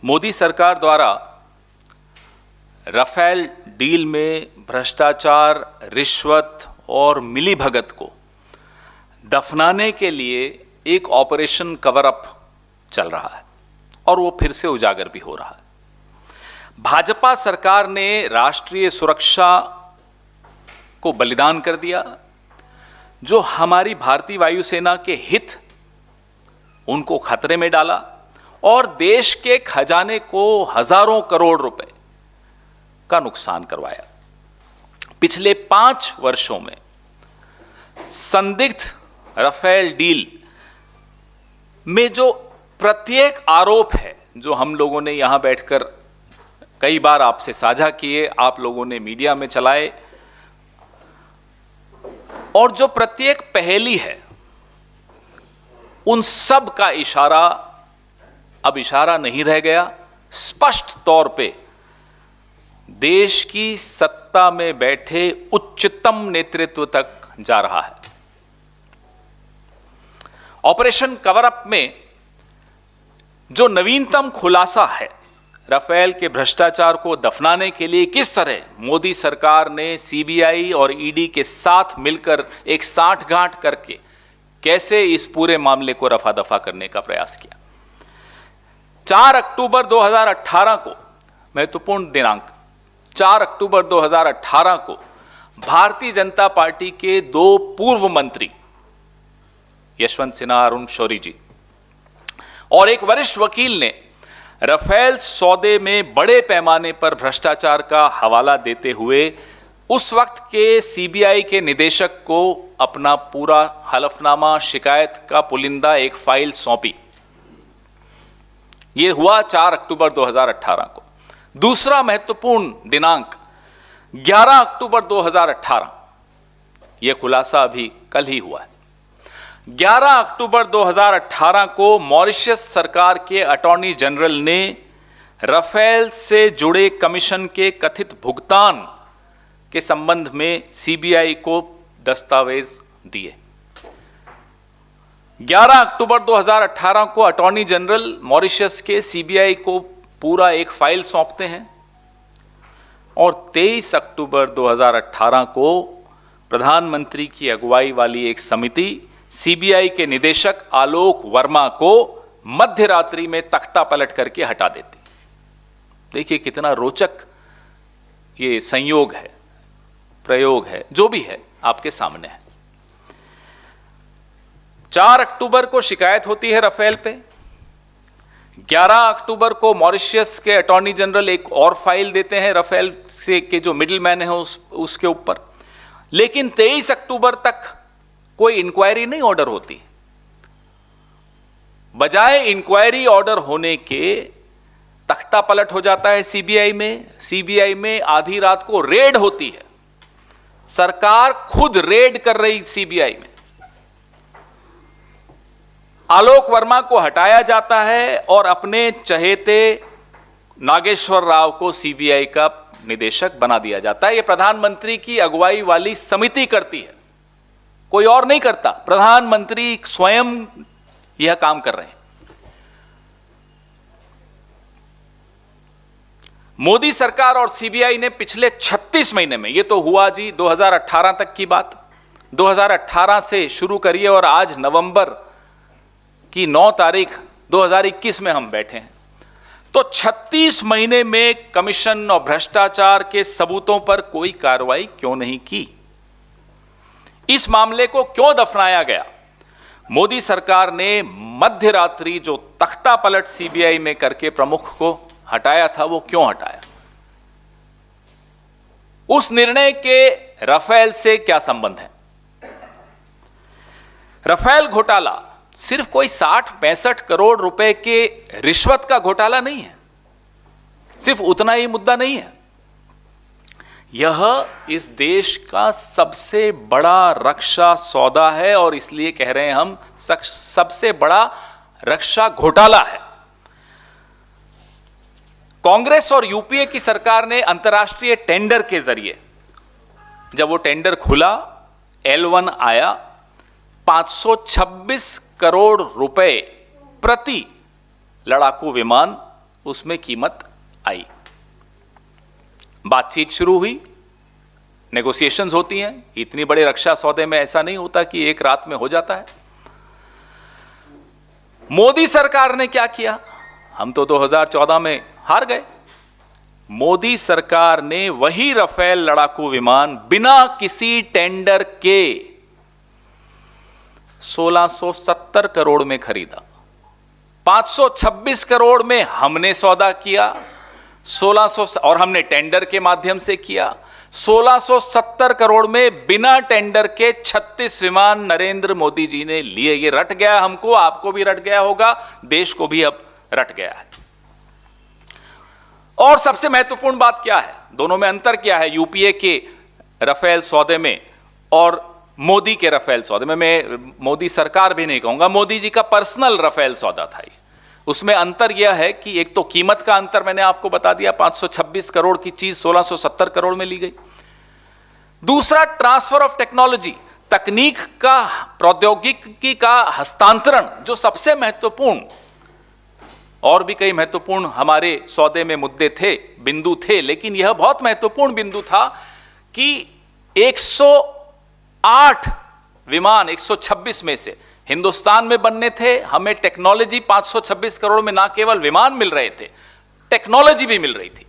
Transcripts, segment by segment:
मोदी सरकार द्वारा Rafale deal में भ्रष्टाचार, रिश्वत और मिलीभगत को दफनाने के लिए एक ऑपरेशन कवर अप चल रहा है और वो फिर से उजागर भी हो रहा है। भाजपा सरकार ने राष्ट्रीय सुरक्षा को बलिदान कर दिया, जो हमारी भारतीय वायुसेना के हित उनको खतरे में डाला और देश के खजाने को हजारों करोड़ रुपए का नुकसान करवाया। पिछले 5 वर्षों में संदिग्ध राफेल डील में जो प्रत्येक आरोप है, जो हम लोगों ने यहां बैठकर कई बार आपसे साझा किए, आप लोगों ने मीडिया में चलाए, और जो प्रत्येक पहेली है, उन सब का इशारा अब इशारा नहीं रह गया। स्पष्ट तौर पे देश की सत्ता में बैठे उच्चतम नेतृत्व तक जा रहा है। ऑपरेशन कवर अप में जो नवीनतम खुलासा है, राफेल के भ्रष्टाचार को दफनाने के लिए किस तरह मोदी सरकार ने सीबीआई और ईडी के साथ मिलकर एक साठगांठ करके कैसे इस पूरे मामले को रफा दफा करने का प्रयास किया। 4 अक्टूबर 2018 को, महत्वपूर्ण दिनांक, 4 अक्टूबर 2018 को भारतीय जनता पार्टी के 2 पूर्व मंत्री यशवंत सिन्हा, अरुण शौरी जी और एक वरिष्ठ वकील ने राफेल सौदे में बड़े पैमाने पर भ्रष्टाचार का हवाला देते हुए उस वक्त के सीबीआई के निदेशक को अपना पूरा हलफनामा, शिकायत का पुलिंदा एक फाइल सौंपी। यह हुआ 4 अक्टूबर 2018 को। दूसरा महत्वपूर्ण दिनांक 11 अक्टूबर 2018, यह खुलासा अभी कल ही हुआ है। 11 अक्टूबर 2018 को मॉरिशस सरकार के अटॉर्नी जनरल ने राफेल से जुड़े कमीशन के कथित भुगतान के संबंध में सीबीआई को दस्तावेज दिए। 11 अक्टूबर 2018 को अटॉर्नी जनरल मॉरिशस के सीबीआई को पूरा एक फाइल सौंपते हैं और 23 अक्टूबर 2018 को प्रधानमंत्री की अगुवाई वाली एक समिति सीबीआई के निदेशक आलोक वर्मा को मध्य रात्रि में तख्ता पलट करके हटा देती। देखिए कितना रोचक ये संयोग है, प्रयोग है, जो भी है आपके सामने है। 4 अक्टूबर को शिकायत होती है राफेल पे। 11 अक्टूबर को मॉरिशस के अटॉर्नी जनरल एक और फाइल देते हैं राफेल से के जो मिडिलमैन है उसके ऊपर। लेकिन 23 अक्टूबर तक कोई इंक्वायरी नहीं ऑर्डर होती। बजाय इंक्वायरी ऑर्डर होने के तख्ता पलट हो जाता है सीबीआई में। सीबीआई में आधी रात को रेड होती है, सरकार खुद रेड कर रही सीबीआई में। आलोक वर्मा को हटाया जाता है और अपने चहेते नागेश्वर राव को सीबीआई का निदेशक बना दिया जाता है। यह प्रधानमंत्री की अगुवाई वाली समिति करती है, कोई और नहीं करता। प्रधानमंत्री स्वयं यह काम कर रहे हैं। मोदी सरकार और सीबीआई ने पिछले 36 महीने में, यह तो हुआ जी 2018 तक की बात, 2018 से शुरू करिए और आज नवंबर की 9 तारीख 2021 में हम बैठे हैं, तो 36 महीने में कमीशन और भ्रष्टाचार के सबूतों पर कोई कार्रवाई क्यों नहीं की? इस मामले को क्यों दफनाया गया? मोदी सरकार ने मध्य रात्रि जो तख्ता पलट सीबीआई में करके प्रमुख को हटाया था, वो क्यों हटाया? उस निर्णय के राफेल से क्या संबंध है? राफेल घोटाला सिर्फ कोई 60-65 करोड़ रुपए के रिश्वत का घोटाला नहीं है, सिर्फ उतना ही मुद्दा नहीं है। यह इस देश का सबसे बड़ा रक्षा सौदा है और इसलिए कह रहे हैं हम सबसे बड़ा रक्षा घोटाला है। कांग्रेस और यूपीए की सरकार ने अंतर्राष्ट्रीय टेंडर के जरिए, जब वो टेंडर खुला, L1 आया, 526 करोड़ रुपए प्रति लड़ाकू विमान उसमें कीमत आई, बातचीत शुरू हुई, नेगोशिएशंस होती हैं। इतनी बड़े रक्षा सौदे में ऐसा नहीं होता कि एक रात में हो जाता है। मोदी सरकार ने क्या किया? हम तो 2014 में हार गए। मोदी सरकार ने वही राफेल लड़ाकू विमान बिना किसी टेंडर के 1670 करोड़ में खरीदा। 526 करोड़ में हमने सौदा किया, 1600 और हमने टेंडर के माध्यम से किया। 1670 करोड़ में बिना टेंडर के 36 विमान नरेंद्र मोदी जी ने लिए। ये रट गया हमको, आपको भी रट गया होगा, देश को भी अब रट गया है। और सबसे महत्वपूर्ण बात क्या है, दोनों में अंतर क्या है यूपीए के राफेल सौदे में और मोदी के राफेल सौदे में? मैं मोदी सरकार भी नहीं कहूंगा, मोदी जी का पर्सनल राफेल सौदा था ये। उसमें अंतर यह है कि एक तो कीमत का अंतर मैंने आपको बता दिया, 526 करोड़ की चीज 1670 करोड़ में ली गई। दूसरा, ट्रांसफर ऑफ टेक्नोलॉजी, तकनीक का, प्रौद्योगिकी का हस्तांतरण, जो सबसे महत्वपूर्ण, और भी कई महत्वपूर्ण हमारे सौदे में मुद्दे थे, बिंदु थे, लेकिन यह बहुत महत्वपूर्ण बिंदु था कि 108 विमान 126 में से हिंदुस्तान में बनने थे। हमें टेक्नोलॉजी 526 करोड़ में ना केवल विमान मिल रहे थे, टेक्नोलॉजी भी मिल रही थी।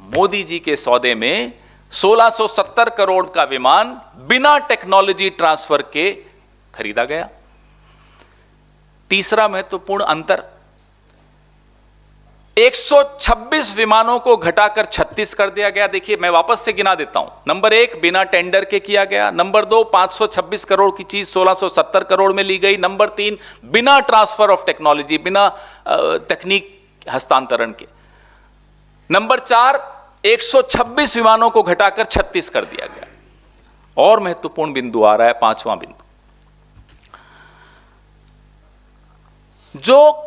मोदी जी के सौदे में 1670 करोड़ का विमान बिना टेक्नोलॉजी ट्रांसफर के खरीदा गया। तीसरा महत्वपूर्ण अंतर, 126 विमानों को घटाकर 36 कर दिया गया। देखिए मैं वापस से गिना देता हूं। नंबर 1, बिना टेंडर के किया गया। नंबर 2, 526 करोड़ की चीज 1670 करोड़ में ली गई। नंबर 3, बिना ट्रांसफर ऑफ टेक्नोलॉजी, बिना तकनीक हस्तांतरण के। नंबर 4, 126 विमानों को घटाकर 36 कर दिया गया। और महत्वपूर्ण बिंदु आ रहा है, पांचवां बिंदु, जो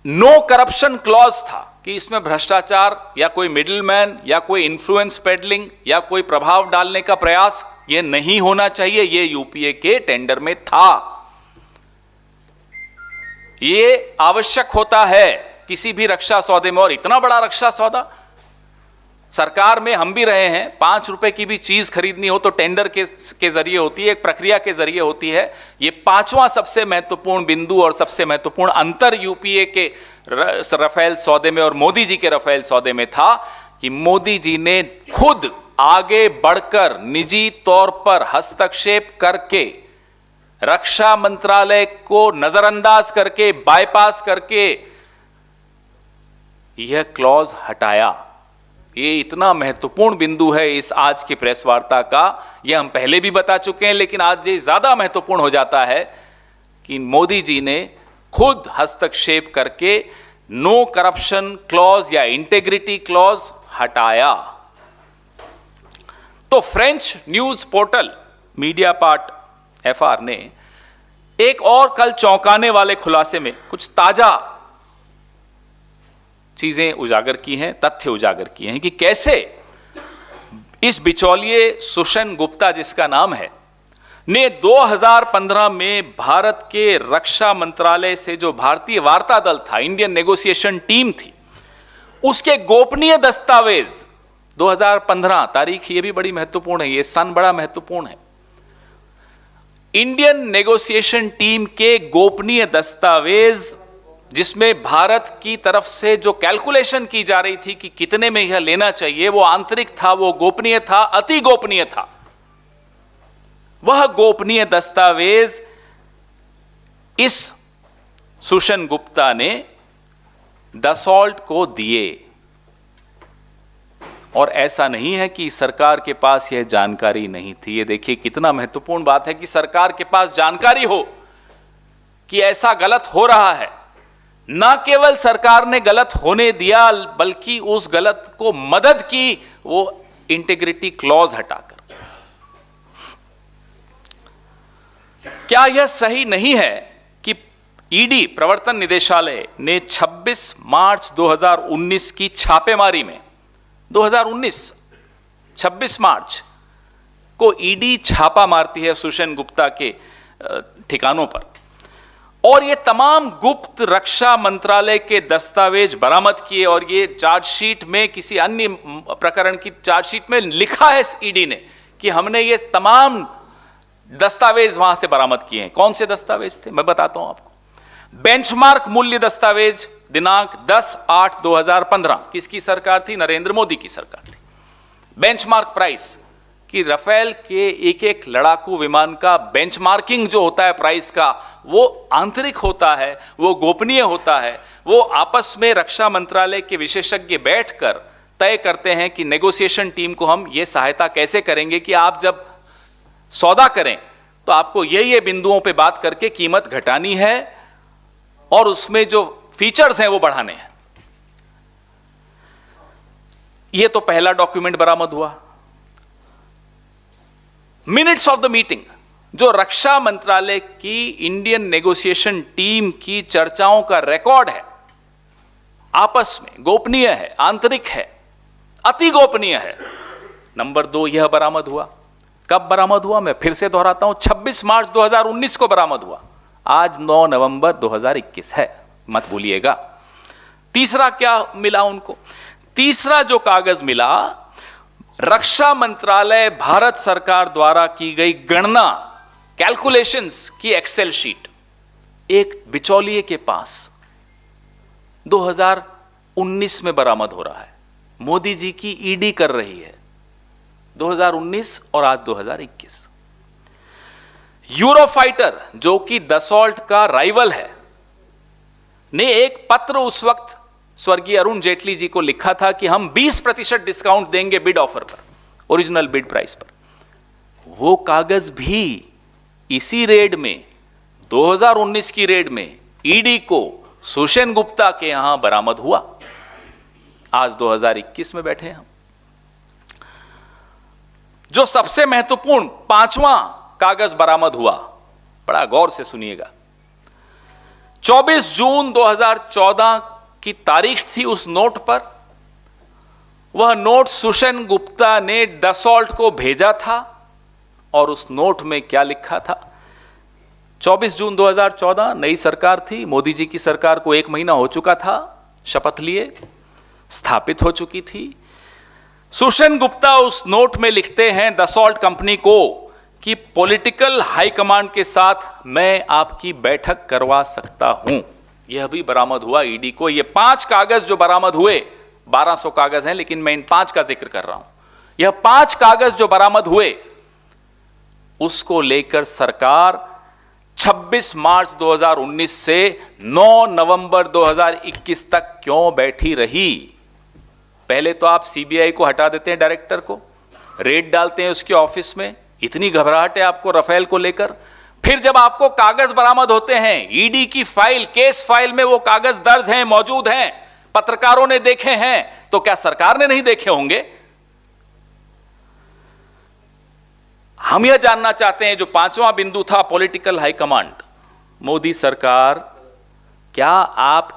नो करप्शन क्लॉज था कि इसमें भ्रष्टाचार या कोई मिडिलमैन या कोई इन्फ्लुएंस पेडलिंग या कोई प्रभाव डालने का प्रयास यह नहीं होना चाहिए, यह यूपीए के टेंडर में था। यह आवश्यक होता है किसी भी रक्षा सौदे में, और इतना बड़ा रक्षा सौदा सरकार में हम भी रहे हैं। 5 रुपए की भी चीज खरीदनी हो तो टेंडर के जरिए होती है, एक प्रक्रिया के जरिए होती है। यह पांचवां सबसे महत्वपूर्ण बिंदु और सबसे महत्वपूर्ण अंतर यूपीए के राफेल सौदे में और मोदी जी के राफेल सौदे में था कि मोदी जी ने खुद आगे बढ़कर निजी तौर पर हस्तक्षेप करके, रक्षा मंत्रालय को नजरअंदाज करके, बाईपास करके यह क्लॉज हटाया। ये इतना महत्वपूर्ण बिंदु है इस आज की प्रेस वार्ता का। यह हम पहले भी बता चुके हैं, लेकिन आज ये ज्यादा महत्वपूर्ण हो जाता है कि मोदी जी ने खुद हस्तक्षेप करके नो करप्शन क्लॉज या इंटेग्रिटी क्लॉज हटाया। तो French news portal Mediapart FR ने एक और कल चौंकाने वाले खुलासे में कुछ ताजा चीजें उजागर की हैं, तथ्य उजागर किए हैं कि कैसे इस बिचौलिए सुषेण गुप्ता, जिसका नाम है, ने 2015 में भारत के रक्षा मंत्रालय से जो भारतीय वार्ता दल था, इंडियन नेगोशिएशन टीम थी, उसके गोपनीय दस्तावेज 2015 तारीख, ये भी बड़ी महत्वपूर्ण है, ये सन बड़ा महत्वपूर्ण है। इंडियन नेगोशिएशन टीम के गोपनीय दस्तावेज, जिसमें भारत की तरफ से जो कैलकुलेशन की जा रही थी कि कितने में यह लेना चाहिए, वो आंतरिक था, वो गोपनीय था, अति गोपनीय था। वह गोपनीय दस्तावेज इस सुषेण गुप्ता ने दसॉल्ट को दिए। और ऐसा नहीं है कि सरकार के पास यह जानकारी नहीं थी। ये देखिए कितना महत्वपूर्ण बात है कि सरकार के पास जानकारी हो कि ऐसा गलत हो रहा है। ना केवल सरकार ने गलत होने दिया, बल्कि उस गलत को मदद की, वो इंटीग्रिटी क्लॉज हटाकर। क्या यह सही नहीं है कि ईडी, प्रवर्तन निदेशालय ने 26 मार्च 2019 की छापेमारी में, 2019 26 मार्च को ईडी छापा मारती है सुषेण गुप्ता के ठिकानों पर, और ये तमाम गुप्त रक्षा मंत्रालय के दस्तावेज बरामद किए, और ये चार्जशीट में, किसी अन्य प्रकरण की चार्जशीट में लिखा है ईडी ने कि हमने ये तमाम दस्तावेज वहां से बरामद किए हैं। कौन से दस्तावेज थे, मैं बताता हूं आपको। बेंचमार्क मूल्य दस्तावेज दिनांक 10/8/2015, किसकी सरकार थी? नरेंद्र मोदी की सरकार थी। बेंचमार्क प्राइस कि राफेल के एक एक लड़ाकू विमान का बेंचमार्किंग जो होता है प्राइस का, वो आंतरिक होता है, वो गोपनीय होता है। वो आपस में रक्षा मंत्रालय के विशेषज्ञ बैठकर तय करते हैं कि नेगोशिएशन टीम को हम ये सहायता कैसे करेंगे कि आप जब सौदा करें तो आपको ये बिंदुओं पे बात करके कीमत घटानी है और उसमें जो फीचर्स हैं वो बढ़ाने हैं। ये तो पहला डॉक्यूमेंट बरामद हुआ। मिनट्स ऑफ द मीटिंग, जो रक्षा मंत्रालय की इंडियन नेगोशिएशन टीम की चर्चाओं का रिकॉर्ड है, आपस में गोपनीय है, आंतरिक है, अति गोपनीय है। नंबर 2 यह बरामद हुआ। कब बरामद हुआ? मैं फिर से दोहराता हूं, 26 मार्च 2019 को बरामद हुआ। आज 9 नवंबर 2021 है, मत भूलिएगा। तीसरा क्या मिला उनको? तीसरा जो कागज मिला, रक्षा मंत्रालय भारत सरकार द्वारा की गई गणना, कैलकुलेशंस की एक्सेल शीट एक बिचौलिए के पास 2019 में बरामद हो रहा है। मोदी जी की ईडी कर रही है 2019 और आज 2021। यूरोफाइटर जो कि दसॉल्ट का राइवल है, ने एक पत्र उस वक्त स्वर्गीय अरुण जेटली जी को लिखा था कि हम 20% डिस्काउंट देंगे बिड ऑफर पर, ओरिजिनल बिड प्राइस पर। वो कागज भी इसी रेड में, 2019 की रेड में, ईडी को सुषेण गुप्ता के यहां बरामद हुआ। आज 2021 में बैठे हैं हम। जो सबसे महत्वपूर्ण 5वां कागज बरामद हुआ, बड़ा गौर से सुनिएगा। 24 जून 2014 की तारीख थी उस नोट पर। वह नोट सुषेण गुप्ता ने दसॉल्ट को भेजा था, और उस नोट में क्या लिखा था? 24 जून 2014, नई सरकार थी, मोदी जी की सरकार को 1 महीना हो चुका था, शपथ लिए, स्थापित हो चुकी थी। सुषेण गुप्ता उस नोट में लिखते हैं दसॉल्ट कंपनी को कि पॉलिटिकल हाईकमांड के साथ मैं आपकी बैठक करवा सकता हूं। यह भी बरामद हुआ ईडी को। ये 5 कागज जो बरामद हुए, 1200 कागज हैं, लेकिन मैं इन 5 का जिक्र कर रहा हूं। यह 5 कागज जो बरामद हुए, उसको लेकर सरकार 26 मार्च 2019 से 9 नवंबर 2021 तक क्यों बैठी रही? पहले तो आप सीबीआई को हटा देते हैं, डायरेक्टर को रेड डालते हैं उसके ऑफिस में, इतनी घबराहट है आपको राफेल को लेकर। फिर जब आपको कागज बरामद होते हैं, ईडी की फाइल, केस फाइल में वो कागज दर्ज हैं, मौजूद हैं, पत्रकारों ने देखे हैं, तो क्या सरकार ने नहीं देखे होंगे? हम यह जानना चाहते हैं, जो 5वां बिंदु था, पॉलिटिकल हाईकमांड। मोदी सरकार, क्या आप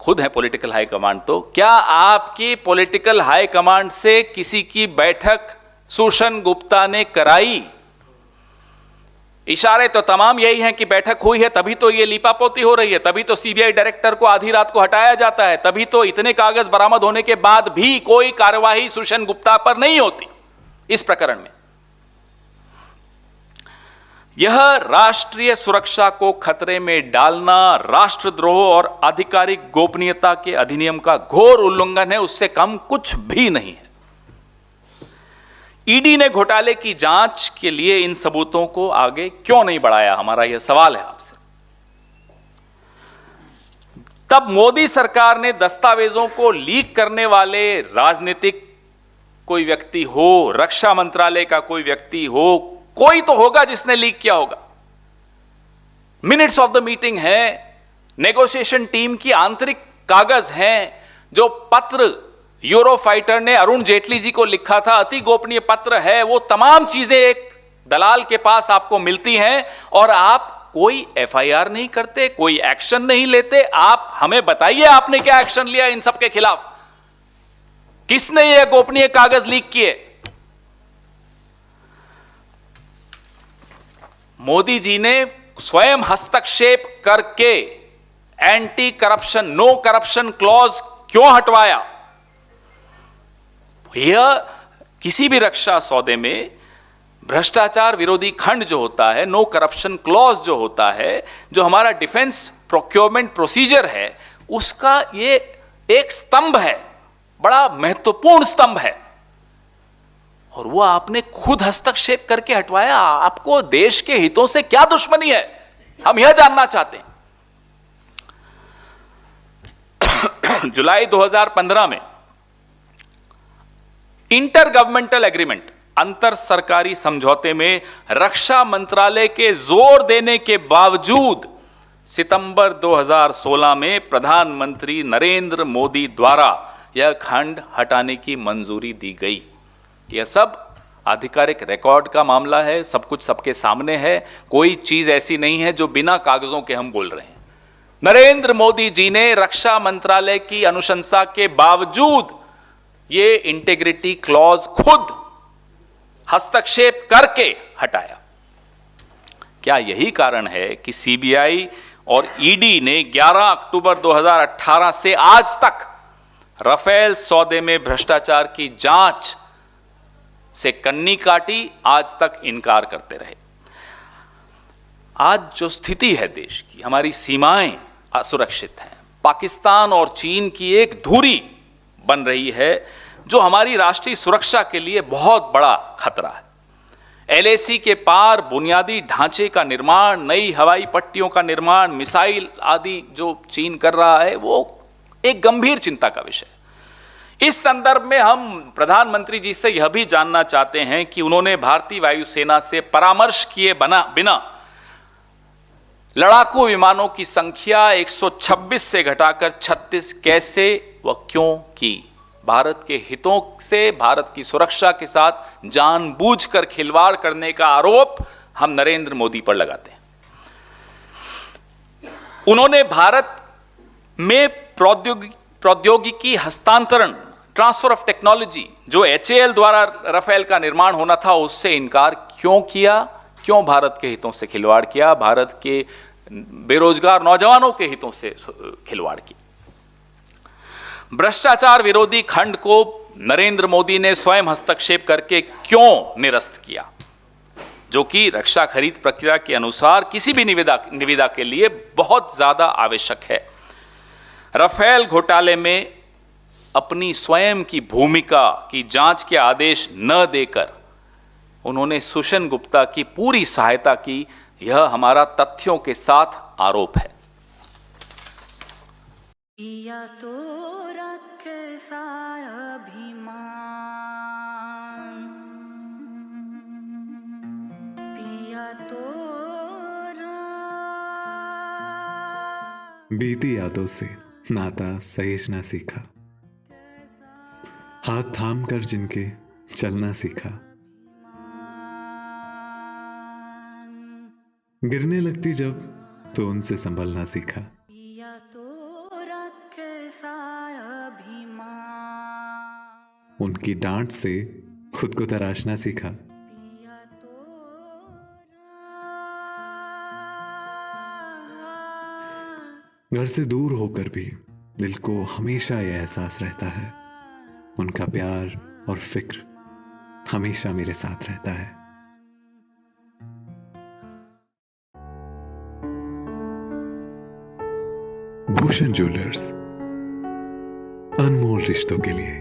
खुद हैं पॉलिटिकल हाईकमांड, तो क्या आपकी पॉलिटिकल हाईकमांड से किसी की बैठक सुषेण गुप्ता ने कराई? इशारे तो तमाम यही हैं कि बैठक हुई है, तभी तो ये लीपापोती हो रही है, तभी तो सीबीआई डायरेक्टर को आधी रात को हटाया जाता है, तभी तो इतने कागज बरामद होने के बाद भी कोई कार्यवाही सुषेण गुप्ता पर नहीं होती इस प्रकरण में। यह राष्ट्रीय सुरक्षा को खतरे में डालना, राष्ट्रद्रोह और आधिकारिक गोपनीयता के अधिनियम का घोर उल्लंघन है, उससे कम कुछ भी नहीं है। ईडी ने घोटाले की जांच के लिए इन सबूतों को आगे क्यों नहीं बढ़ाया? हमारा यह सवाल है आपसे। तब मोदी सरकार ने दस्तावेजों को लीक करने वाले राजनीतिक कोई व्यक्ति हो, रक्षा मंत्रालय का कोई व्यक्ति हो, कोई तो होगा जिसने लीक किया होगा। मिनट्स ऑफ द मीटिंग है, नेगोशिएशन टीम की आंतरिक कागज हैं, जो पत्र यूरोफाइटर ने अरुण जेटली जी को लिखा था, अति गोपनीय पत्र है। वो तमाम चीजें एक दलाल के पास आपको मिलती हैं, और आप कोई एफआईआर नहीं करते, कोई एक्शन नहीं लेते। आप हमें बताइए, आपने क्या एक्शन लिया इन सब के खिलाफ? किसने ये गोपनीय कागज लीक किए? मोदी जी ने स्वयं हस्तक्षेप करके anti corruption, no corruption clause क्यों हटवाया? यह किसी भी रक्षा सौदे में भ्रष्टाचार विरोधी खंड जो होता है, नो करप्शन क्लॉज जो होता है, जो हमारा डिफेंस प्रोक्योरमेंट प्रोसीजर है, उसका ये एक स्तंभ है, बड़ा महत्वपूर्ण स्तंभ है, और वो आपने खुद हस्तक्षेप करके हटवाया। आपको देश के हितों से क्या दुश्मनी है, हम यह जानना चाहते हैं। जुलाई 2015 में इंटर गवर्नमेंटल एग्रीमेंट, अंतर सरकारी समझौते में रक्षा मंत्रालय के जोर देने के बावजूद सितंबर 2016 में प्रधानमंत्री नरेंद्र मोदी द्वारा यह खंड हटाने की मंजूरी दी गई। यह सब आधिकारिक रिकॉर्ड का मामला है, सब कुछ सबके सामने है, कोई चीज ऐसी नहीं है जो बिना कागजों के हम बोल रहे हैं। नरेंद्र मोदी जी ने रक्षा मंत्रालय की अनुशंसा के बावजूद ये इंटीग्रिटी क्लॉज खुद हस्तक्षेप करके हटाया। क्या यही कारण है कि सीबीआई और ईडी ने 11 अक्टूबर 2018 से आज तक राफेल सौदे में भ्रष्टाचार की जांच से कन्नी काटी, आज तक इनकार करते रहे? आज जो स्थिति है देश की, हमारी सीमाएं असुरक्षित हैं, पाकिस्तान और चीन की एक धुरी बन रही है जो हमारी राष्ट्रीय सुरक्षा के लिए बहुत बड़ा खतरा है। एलएसी के पार बुनियादी ढांचे का निर्माण, नई हवाई पट्टियों का निर्माण, मिसाइल आदि जो चीन कर रहा है, वो एक गंभीर चिंता का विषय है। इस संदर्भ में हम प्रधानमंत्री जी से यह भी जानना चाहते हैं कि उन्होंने भारतीय वायुसेना से परामर्श किए बिना लड़ाकू विमानों की संख्या 126 से घटाकर 36 कैसे व क्यों की? भारत के हितों से, भारत की सुरक्षा के साथ जानबूझकर खिलवाड़ करने का आरोप हम नरेंद्र मोदी पर लगाते हैं। उन्होंने भारत में प्रौद्योगिकी हस्तांतरण, ट्रांसफर ऑफ टेक्नोलॉजी, जो एचएएल द्वारा राफेल का निर्माण होना था, उससे इनकार क्यों किया? क्यों भारत के हितों से खिलवाड़ किया? भारत के बेरोजगार नौजवानों के हितों से खिलवाड़ किया। भ्रष्टाचार विरोधी खंड को नरेंद्र मोदी ने स्वयं हस्तक्षेप करके क्यों निरस्त किया, जो कि रक्षा खरीद प्रक्रिया के अनुसार किसी भी निविदा के लिए बहुत ज्यादा आवश्यक है। राफेल घोटाले में अपनी स्वयं की भूमिका की जांच के आदेश न देकर उन्होंने सुषेण गुप्ता की पूरी सहायता की, यह हमारा तथ्यों के साथ आरोप है। पिया तो रखे सा अभिमान, पिया तो बीती यादों से नाता सहेजना सीखा, हाथ थाम कर जिनके चलना सीखा, गिरने लगती जब तो उनसे संभलना सीखा। पिया तो रखे सा अभिमान, उनकी डांट से खुद को तराशना सीखा। पिया तो घर से दूर होकर भी दिल को हमेशा यह एहसास रहता है, उनका प्यार और फिक्र हमेशा मेरे साथ रहता है। भूषण ज्वेलर्स, अनमोल रिश्तों के लिए।